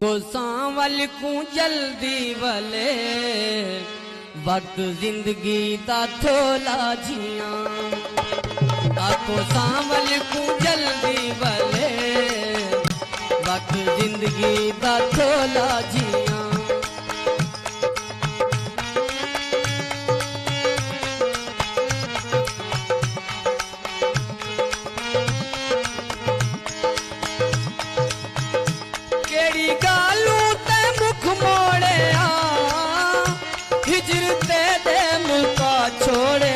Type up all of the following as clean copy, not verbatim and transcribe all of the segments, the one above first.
आखो सांवल को जल्दी वले वक्त जिंदगी दा थोला जिया। आखो सांवल को जल्दी वले वक्त जिंदगी दा थोला जिया। केड़ी गालू ते मुख मोड़े हिजर ते दे मुका छोड़े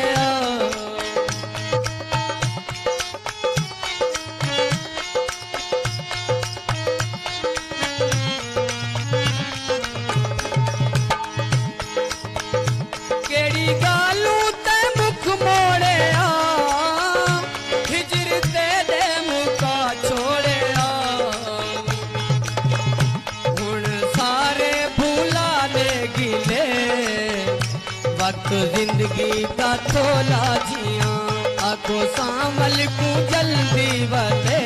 केड़ी गालू ते मुख मोड़े हिजर ते दे मुका छोड़े वक्त जिंदगी का थोला जिया। आखो सांवल को जल्दी वले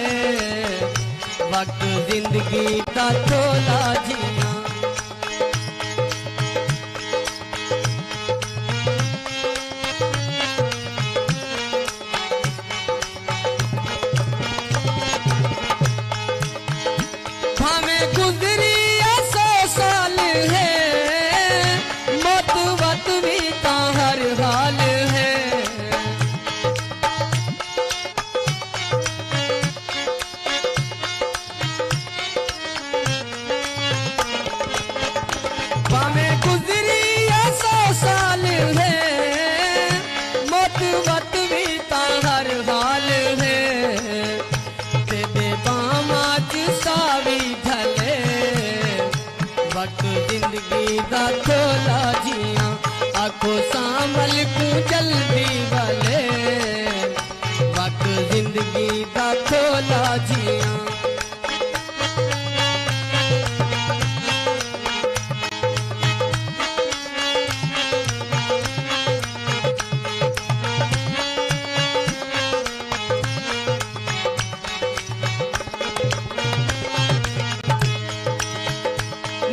वक्त जिंदगी का थोला जिया। भावे गुजरी 100 साल है मौत वत भी ता हर हाल है। भावे गुजरी 100 साल है मौत वत भी ता हर हाल है। तेरे बामा च सावी ढले वक्त जिंदगी दा थोला जिया। आखो सांवल को जल्दी वले वक्त जिंदगी दा थोला जिया।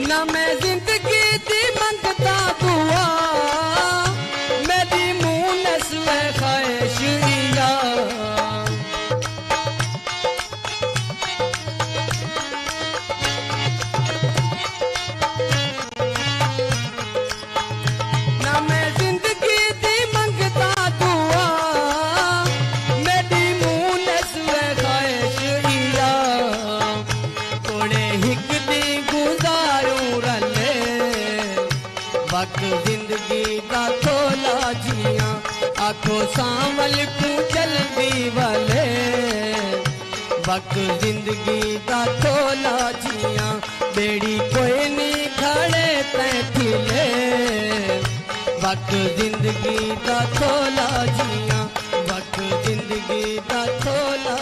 ना मैं जिंदगी दी मंगता दुआ मेरी मुनस में ख्वाहिश इया। ना मैं जिंदगी दी मंगता दुआ मेरी मुनस में ख्वाहिश इया। थोड़े हिक दी गुजारू रले वक्त जिंदगी दा थोला जिया। आखो सांवल को जल्दी वले वक्त जिंदगी दा थोला जिया। बेड़ी कोई नहीं खड़े तैठिले वक्त जिंदगी दा थोला जिया। वक्त जिंदगी दा थोला